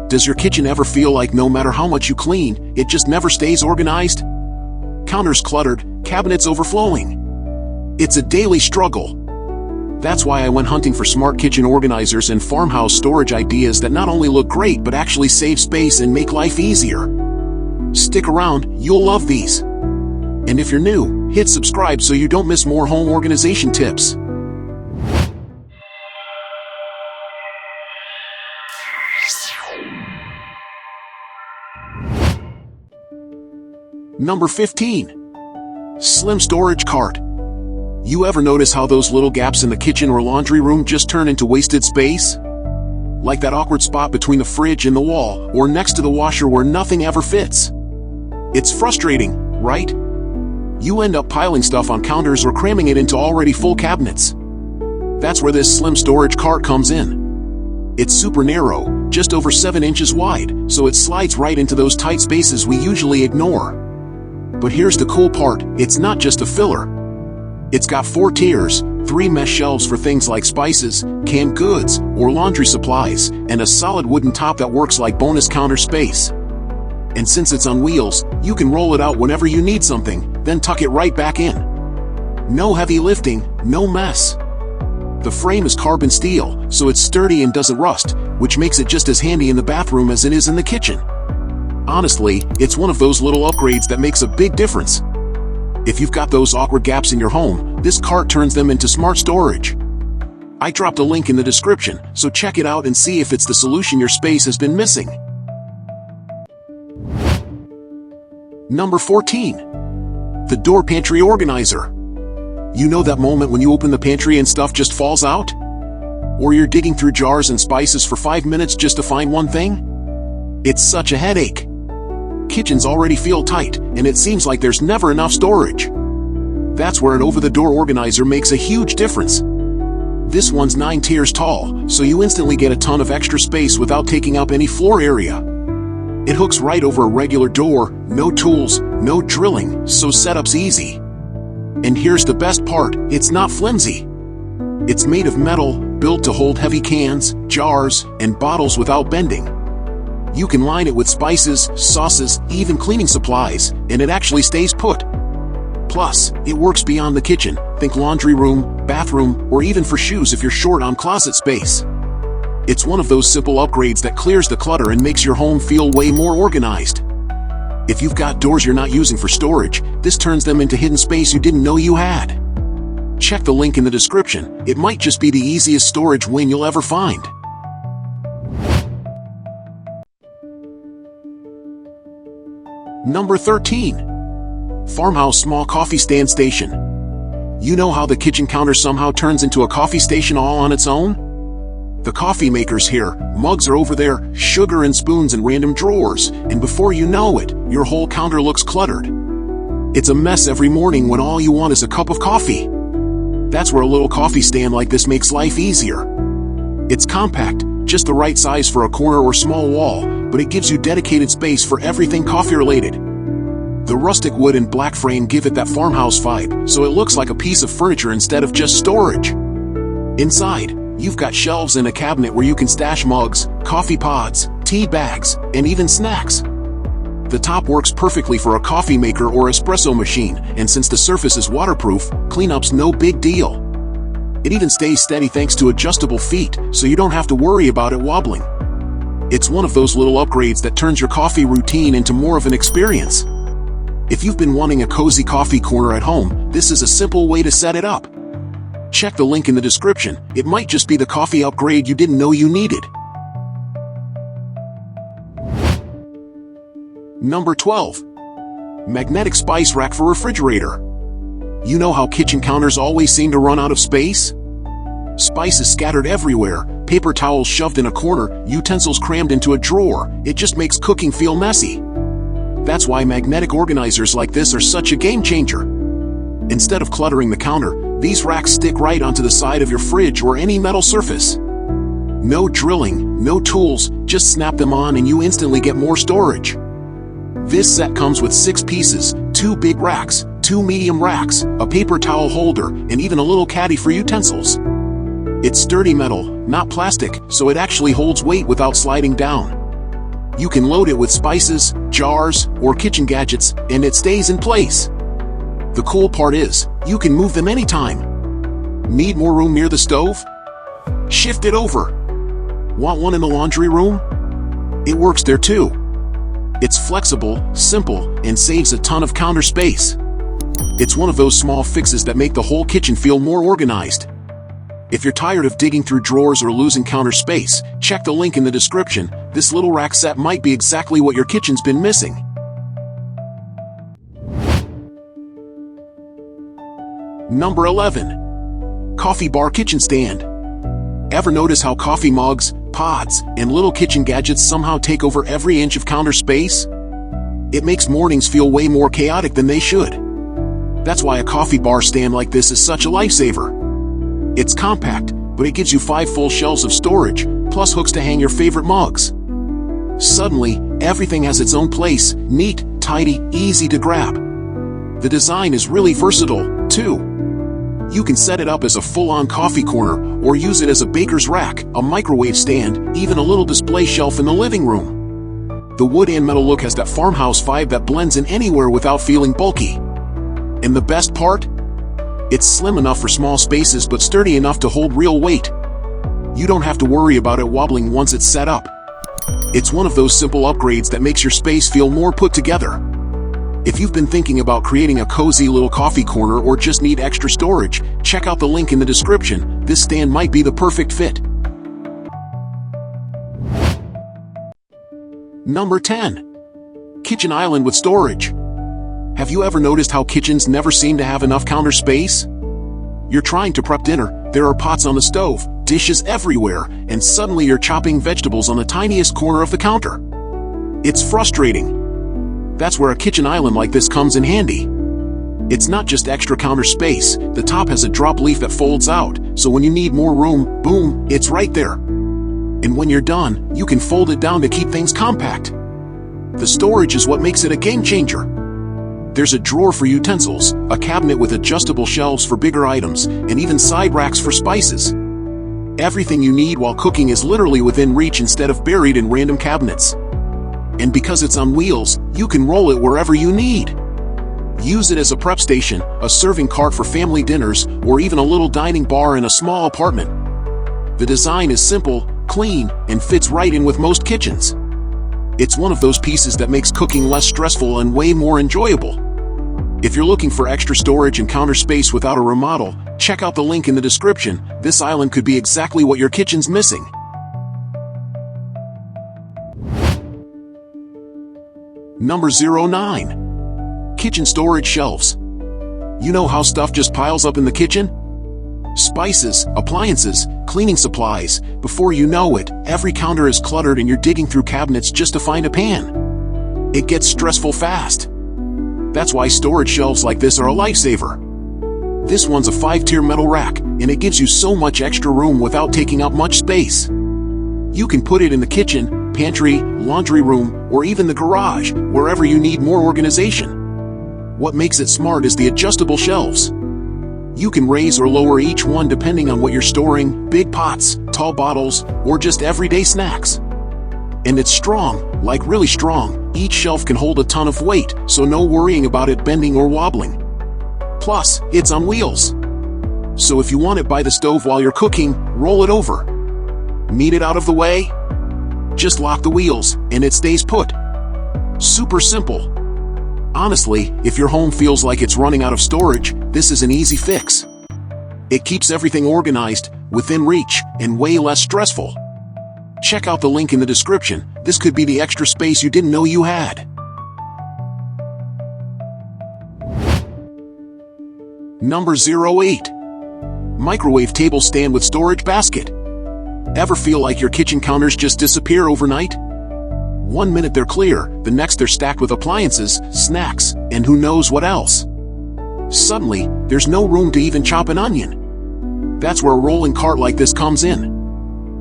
Does your kitchen ever feel like no matter how much you clean, it just never stays organized? Counters cluttered, cabinets overflowing. It's a daily struggle. That's why I went hunting for smart kitchen organizers and farmhouse storage ideas that not only look great but actually save space and make life easier. Stick around, you'll love these. And if you're new, hit subscribe so you don't miss more home organization tips. Number 15. Slim storage cart. You ever notice how those little gaps in the kitchen or laundry room just turn into wasted space? Like that awkward spot between the fridge and the wall, or next to the washer where nothing ever fits. It's frustrating, right? You end up piling stuff on counters or cramming it into already full cabinets. That's where this slim storage cart comes in. It's super narrow, just over 7 inches wide, so it slides right into those tight spaces we usually ignore. But here's the cool part, it's not just a filler. It's got 4 tiers, 3 mesh shelves for things like spices, canned goods, or laundry supplies, and a solid wooden top that works like bonus counter space. And since it's on wheels, you can roll it out whenever you need something, then tuck it right back in. No heavy lifting, no mess. The frame is carbon steel, so it's sturdy and doesn't rust, which makes it just as handy in the bathroom as it is in the kitchen. Honestly, it's one of those little upgrades that makes a big difference. If you've got those awkward gaps in your home, this cart turns them into smart storage. I dropped a link in the description, so check it out and see if it's the solution your space has been missing. Number 14. The door pantry organizer. You know that moment when you open the pantry and stuff just falls out? Or you're digging through jars and spices for 5 minutes just to find one thing? It's such a headache. Kitchens already feel tight, and it seems like there's never enough storage. That's where an over-the-door organizer makes a huge difference. This one's 9 tiers tall, so you instantly get a ton of extra space without taking up any floor area. It hooks right over a regular door, no tools, no drilling, so setup's easy. And here's the best part, it's not flimsy. It's made of metal, built to hold heavy cans, jars, and bottles without bending. You can line it with spices, sauces, even cleaning supplies, and it actually stays put. Plus, it works beyond the kitchen, think laundry room, bathroom, or even for shoes if you're short on closet space. It's one of those simple upgrades that clears the clutter and makes your home feel way more organized. If you've got doors you're not using for storage, this turns them into hidden space you didn't know you had. Check the link in the description, it might just be the easiest storage win you'll ever find. Number 13. Farmhouse small coffee stand station. You know how the kitchen counter somehow turns into a coffee station all on its own? The coffee maker's here, mugs are over there, sugar and spoons in random drawers, and before you know it, your whole counter looks cluttered. It's a mess every morning when all you want is a cup of coffee. That's where a little coffee stand like this makes life easier. It's compact, just the right size for a corner or small wall, but it gives you dedicated space for everything coffee-related. The rustic wood and black frame give it that farmhouse vibe, so it looks like a piece of furniture instead of just storage. Inside, you've got shelves and a cabinet where you can stash mugs, coffee pods, tea bags, and even snacks. The top works perfectly for a coffee maker or espresso machine, and since the surface is waterproof, cleanup's no big deal. It even stays steady thanks to adjustable feet, so you don't have to worry about it wobbling. It's one of those little upgrades that turns your coffee routine into more of an experience. If you've been wanting a cozy coffee corner at home, this is a simple way to set it up. Check the link in the description, it might just be the coffee upgrade you didn't know you needed. Number 12. Magnetic spice rack for refrigerator. You know how kitchen counters always seem to run out of space? Spices scattered everywhere, paper towels shoved in a corner, utensils crammed into a drawer, it just makes cooking feel messy. That's why magnetic organizers like this are such a game changer. Instead of cluttering the counter, these racks stick right onto the side of your fridge or any metal surface. No drilling, no tools, just snap them on and you instantly get more storage. This set comes with 6 pieces, 2 big racks, 2 medium racks, a paper towel holder, and even a little caddy for utensils. It's sturdy metal, not plastic, so it actually holds weight without sliding down. You can load it with spices, jars, or kitchen gadgets, and it stays in place. The cool part is, you can move them anytime. Need more room near the stove? Shift it over. Want one in the laundry room? It works there too. It's flexible, simple, and saves a ton of counter space. It's one of those small fixes that make the whole kitchen feel more organized. If you're tired of digging through drawers or losing counter space, check the link in the description. This little rack set might be exactly what your kitchen's been missing. Number 11. Coffee bar kitchen stand. Ever notice how coffee mugs, pods, and little kitchen gadgets somehow take over every inch of counter space? It makes mornings feel way more chaotic than they should. That's why a coffee bar stand like this is such a lifesaver. It's compact, but it gives you 5 full shelves of storage, plus hooks to hang your favorite mugs. Suddenly, everything has its own place, neat, tidy, easy to grab. The design is really versatile, too. You can set it up as a full-on coffee corner, or use it as a baker's rack, a microwave stand, even a little display shelf in the living room. The wood and metal look has that farmhouse vibe that blends in anywhere without feeling bulky. And the best part? It's slim enough for small spaces but sturdy enough to hold real weight. You don't have to worry about it wobbling once it's set up. It's one of those simple upgrades that makes your space feel more put together. If you've been thinking about creating a cozy little coffee corner or just need extra storage, check out the link in the description. This stand might be the perfect fit. Number 10. Kitchen island with storage. Have you ever noticed how kitchens never seem to have enough counter space? You're trying to prep dinner, there are pots on the stove, dishes everywhere, and suddenly you're chopping vegetables on the tiniest corner of the counter. It's frustrating. That's where a kitchen island like this comes in handy. It's not just extra counter space, the top has a drop leaf that folds out, so when you need more room, boom, it's right there. And when you're done, you can fold it down to keep things compact. The storage is what makes it a game changer. There's a drawer for utensils, a cabinet with adjustable shelves for bigger items, and even side racks for spices. Everything you need while cooking is literally within reach instead of buried in random cabinets. And because it's on wheels, you can roll it wherever you need. Use it as a prep station, a serving cart for family dinners, or even a little dining bar in a small apartment. The design is simple, clean, and fits right in with most kitchens. It's one of those pieces that makes cooking less stressful and way more enjoyable. If you're looking for extra storage and counter space without a remodel, check out the link in the description. This island could be exactly what your kitchen's missing. Number 09. Kitchen storage shelves. You know how stuff just piles up in the kitchen? Spices, appliances, cleaning supplies. Before you know it, every counter is cluttered and you're digging through cabinets just to find a pan. It gets stressful fast. That's why storage shelves like this are a lifesaver. This one's a 5-tier metal rack, and it gives you so much extra room without taking up much space. You can put it in the kitchen, pantry, laundry room, or even the garage, wherever you need more organization. What makes it smart is the adjustable shelves. You can raise or lower each one depending on what you're storing, big pots, tall bottles, or just everyday snacks. And it's strong, like really strong. Each shelf can hold a ton of weight, so no worrying about it bending or wobbling. Plus, it's on wheels. So if you want it by the stove while you're cooking, roll it over. Need it out of the way? Just lock the wheels, and it stays put. Super simple. Honestly, if your home feels like it's running out of storage, this is an easy fix. It keeps everything organized, within reach, and way less stressful. Check out the link in the description. This could be the extra space you didn't know you had. Number 08. Microwave table stand with storage basket. Ever feel like your kitchen counters just disappear overnight? One minute they're clear, the next they're stacked with appliances, snacks, and who knows what else. Suddenly, there's no room to even chop an onion. That's where a rolling cart like this comes in.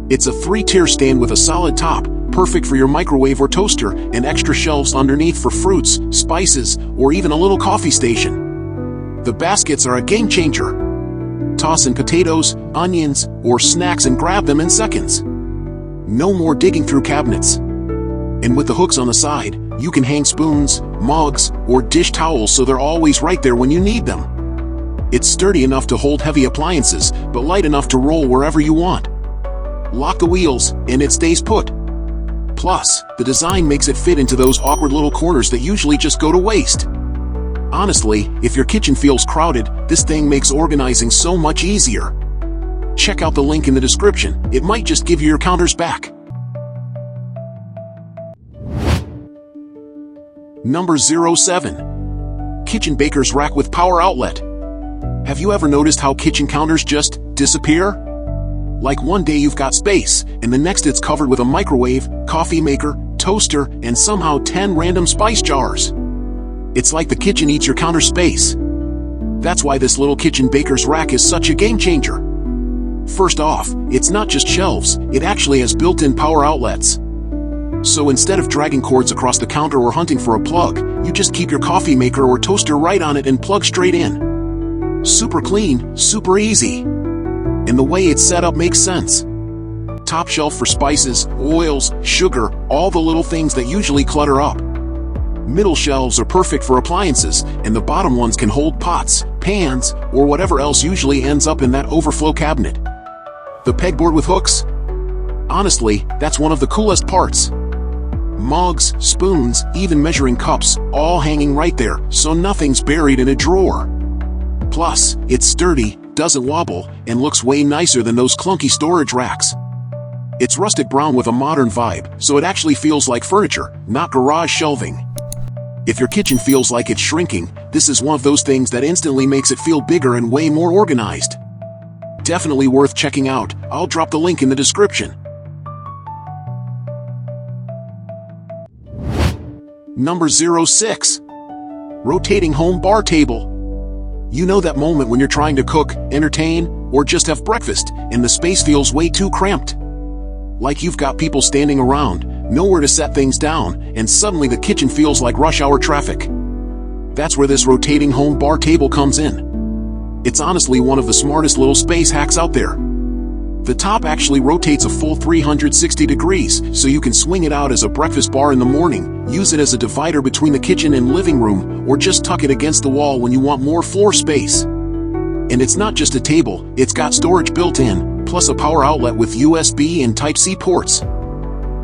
It's a 3-tier stand with a solid top, perfect for your microwave or toaster, and extra shelves underneath for fruits, spices, or even a little coffee station. The baskets are a game changer. Toss in potatoes, onions, or snacks and grab them in seconds. No more digging through cabinets. And with the hooks on the side, you can hang spoons, mugs, or dish towels so they're always right there when you need them. It's sturdy enough to hold heavy appliances, but light enough to roll wherever you want. Lock the wheels, and it stays put. Plus, the design makes it fit into those awkward little corners that usually just go to waste. Honestly, if your kitchen feels crowded, this thing makes organizing so much easier. Check out the link in the description, it might just give you your counters back. Number 07. Kitchen Baker's Rack with Power Outlet. Have you ever noticed how kitchen counters just disappear? Like one day you've got space, and the next it's covered with a microwave, coffee maker, toaster, and somehow 10 random spice jars. It's like the kitchen eats your counter space. That's why this little kitchen baker's rack is such a game changer. First off, it's not just shelves, it actually has built-in power outlets. So instead of dragging cords across the counter or hunting for a plug, you just keep your coffee maker or toaster right on it and plug straight in. Super clean, super easy. And the way it's set up makes sense. Top shelf for spices, oils, sugar, all the little things that usually clutter up. Middle shelves are perfect for appliances, and the bottom ones can hold pots, pans, or whatever else usually ends up in that overflow cabinet. The pegboard with hooks? Honestly, that's one of the coolest parts. Mugs, spoons, even measuring cups, all hanging right there, so nothing's buried in a drawer. Plus, it's sturdy, doesn't wobble, and looks way nicer than those clunky storage racks. It's rustic brown with a modern vibe, so it actually feels like furniture, not garage shelving. If your kitchen feels like it's shrinking, this is one of those things that instantly makes it feel bigger and way more organized. Definitely worth checking out, I'll drop the link in the description. Number 06. Rotating Home Bar Table. You know that moment when you're trying to cook, entertain, or just have breakfast, and the space feels way too cramped? Like you've got people standing around, nowhere to set things down, and suddenly the kitchen feels like rush hour traffic. That's where this rotating home bar table comes in. It's honestly one of the smartest little space hacks out there. The top actually rotates a full 360 degrees, so you can swing it out as a breakfast bar in the morning, use it as a divider between the kitchen and living room, or just tuck it against the wall when you want more floor space. And it's not just a table, it's got storage built in, plus a power outlet with USB and Type-C ports.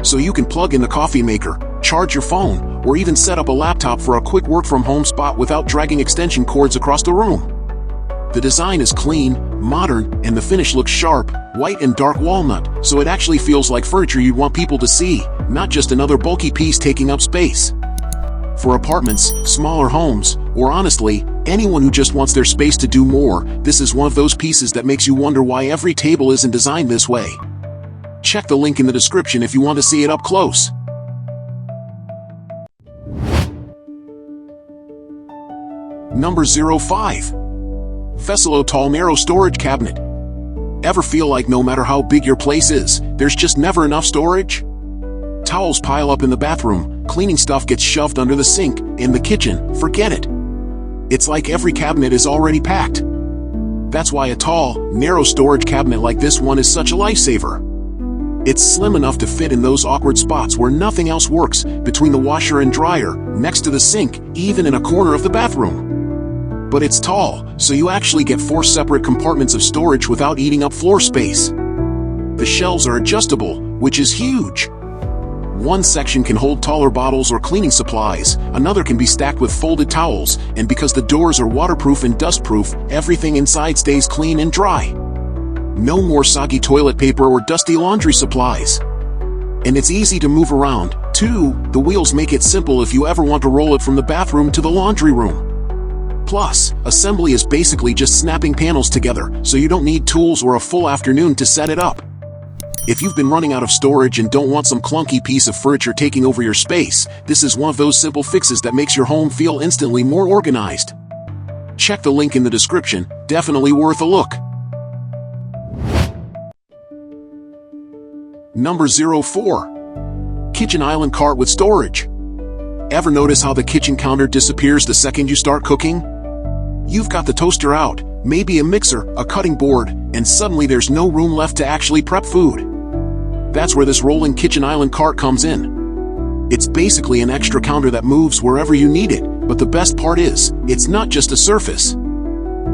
So you can plug in the coffee maker, charge your phone, or even set up a laptop for a quick work-from-home spot without dragging extension cords across the room. The design is clean, modern, and the finish looks sharp, white and dark walnut, so it actually feels like furniture you'd want people to see, not just another bulky piece taking up space. For apartments, smaller homes, or honestly, anyone who just wants their space to do more, this is one of those pieces that makes you wonder why every table isn't designed this way. Check the link in the description if you want to see it up close. Number 05. Vesselo Tall Narrow Storage Cabinet. Ever feel like no matter how big your place is, there's just never enough storage? Towels pile up in the bathroom, cleaning stuff gets shoved under the sink, in the kitchen, forget it. It's like every cabinet is already packed. That's why a tall, narrow storage cabinet like this one is such a lifesaver. It's slim enough to fit in those awkward spots where nothing else works, between the washer and dryer, next to the sink, even in a corner of the bathroom. But it's tall, so you actually get 4 separate compartments of storage without eating up floor space. The shelves are adjustable, which is huge. One section can hold taller bottles or cleaning supplies, another can be stacked with folded towels, and because the doors are waterproof and dustproof, everything inside stays clean and dry. No more soggy toilet paper or dusty laundry supplies. And it's easy to move around, too. The wheels make it simple if you ever want to roll it from the bathroom to the laundry room. Plus, assembly is basically just snapping panels together, so you don't need tools or a full afternoon to set it up. If you've been running out of storage and don't want some clunky piece of furniture taking over your space, this is one of those simple fixes that makes your home feel instantly more organized. Check the link in the description, definitely worth a look. Number 04. Kitchen Island Cart with Storage. Ever notice how the kitchen counter disappears the second you start cooking? You've got the toaster out, maybe a mixer, a cutting board, and suddenly there's no room left to actually prep food. That's where this rolling kitchen island cart comes in. It's basically an extra counter that moves wherever you need it, but the best part is, it's not just a surface.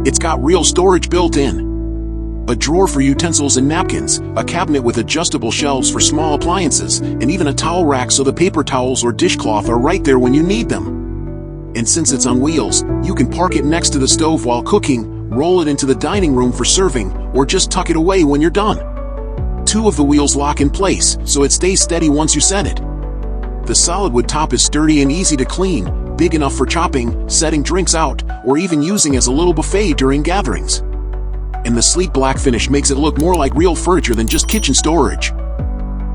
It's got real storage built in. A drawer for utensils and napkins, a cabinet with adjustable shelves for small appliances, and even a towel rack so the paper towels or dishcloth are right there when you need them. And since it's on wheels, you can park it next to the stove while cooking, roll it into the dining room for serving, or just tuck it away when you're done. 2 of the wheels lock in place, so it stays steady once you set it. The solid wood top is sturdy and easy to clean, big enough for chopping, setting drinks out, or even using as a little buffet during gatherings. And the sleek black finish makes it look more like real furniture than just kitchen storage.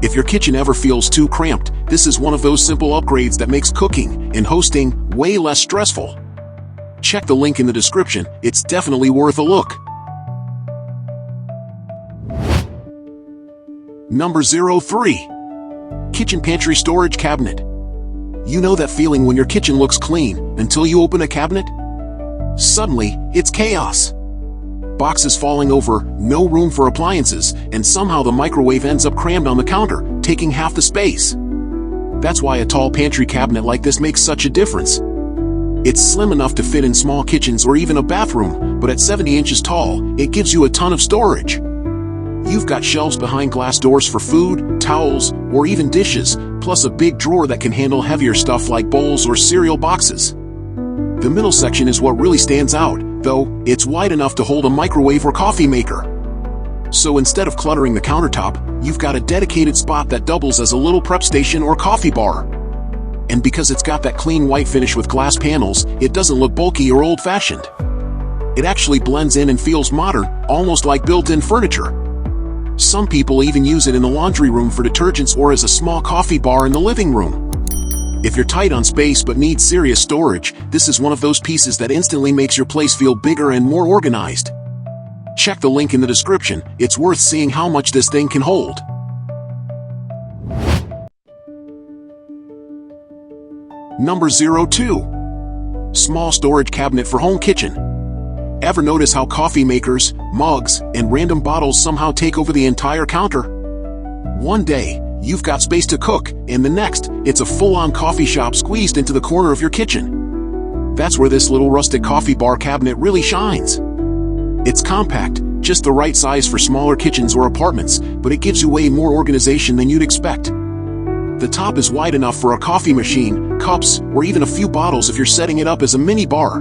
If your kitchen ever feels too cramped, this is one of those simple upgrades that makes cooking and hosting way less stressful. Check the link in the description, it's definitely worth a look. Number 03. Kitchen Pantry Storage Cabinet. You know that feeling when your kitchen looks clean, until you open a cabinet? Suddenly, it's chaos. Boxes falling over, no room for appliances, and somehow the microwave ends up crammed on the counter, taking half the space. That's why a tall pantry cabinet like this makes such a difference. It's slim enough to fit in small kitchens or even a bathroom, but at 70 inches tall, it gives you a ton of storage. You've got shelves behind glass doors for food, towels, or even dishes, plus a big drawer that can handle heavier stuff like bowls or cereal boxes. The middle section is what really stands out, though. It's wide enough to hold a microwave or coffee maker. So instead of cluttering the countertop, you've got a dedicated spot that doubles as a little prep station or coffee bar. And because it's got that clean white finish with glass panels, it doesn't look bulky or old-fashioned. It actually blends in and feels modern, almost like built-in furniture. Some people even use it in the laundry room for detergents or as a small coffee bar in the living room. If you're tight on space but need serious storage, this is one of those pieces that instantly makes your place feel bigger and more organized. Check the link in the description, it's worth seeing how much this thing can hold. Number 02. Small storage cabinet for home kitchen. Ever notice how coffee makers, mugs, and random bottles somehow take over the entire counter? One day, you've got space to cook, and the next, it's a full-on coffee shop squeezed into the corner of your kitchen. That's where this little rustic coffee bar cabinet really shines. It's compact, just the right size for smaller kitchens or apartments, but it gives you way more organization than you'd expect. The top is wide enough for a coffee machine, cups, or even a few bottles if you're setting it up as a mini bar.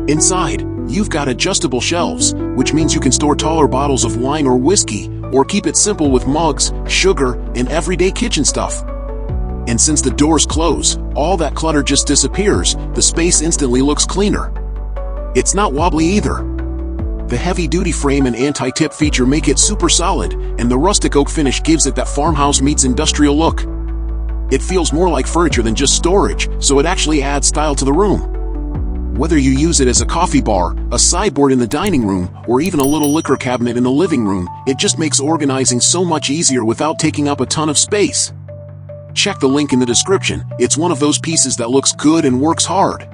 Inside, you've got adjustable shelves, which means you can store taller bottles of wine or whiskey, or keep it simple with mugs, sugar, and everyday kitchen stuff. And since the doors close, all that clutter just disappears, the space instantly looks cleaner. It's not wobbly either. The heavy-duty frame and anti-tip feature make it super solid, and the rustic oak finish gives it that farmhouse meets industrial look. It feels more like furniture than just storage, so it actually adds style to the room. Whether you use it as a coffee bar, a sideboard in the dining room, or even a little liquor cabinet in the living room, it just makes organizing so much easier without taking up a ton of space. Check the link in the description, it's one of those pieces that looks good and works hard.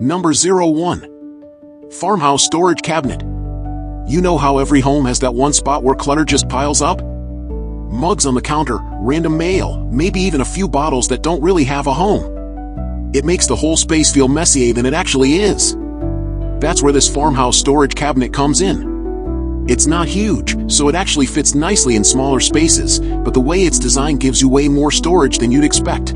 Number 01. Farmhouse Storage Cabinet. You know how every home has that one spot where clutter just piles up? Mugs on the counter, random mail, maybe even a few bottles that don't really have a home. It makes the whole space feel messier than it actually is. That's where this farmhouse storage cabinet comes in. It's not huge, so it actually fits nicely in smaller spaces, but the way it's designed gives you way more storage than you'd expect.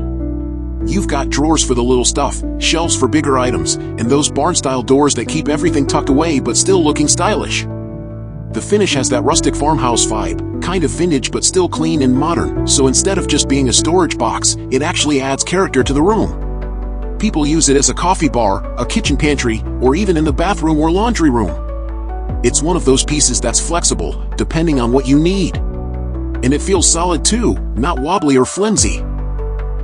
You've got drawers for the little stuff, shelves for bigger items, and those barn-style doors that keep everything tucked away but still looking stylish. The finish has that rustic farmhouse vibe, kind of vintage but still clean and modern, so instead of just being a storage box, it actually adds character to the room. People use it as a coffee bar, a kitchen pantry, or even in the bathroom or laundry room. It's one of those pieces that's flexible, depending on what you need. And it feels solid too, not wobbly or flimsy.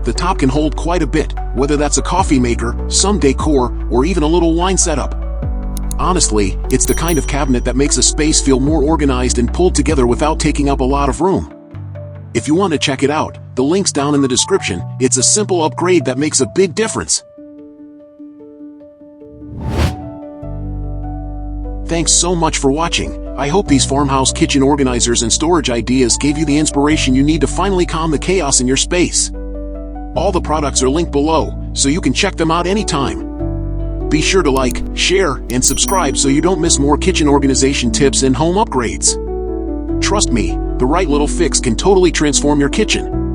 The top can hold quite a bit, whether that's a coffee maker, some decor, or even a little wine setup. Honestly, it's the kind of cabinet that makes a space feel more organized and pulled together without taking up a lot of room. If you want to check it out, the link's down in the description. It's a simple upgrade that makes a big difference. Thanks so much for watching. I hope these farmhouse kitchen organizers and storage ideas gave you the inspiration you need to finally calm the chaos in your space. All the products are linked below, so you can check them out anytime. Be sure to like, share, and subscribe so you don't miss more kitchen organization tips and home upgrades. Trust me, the right little fix can totally transform your kitchen.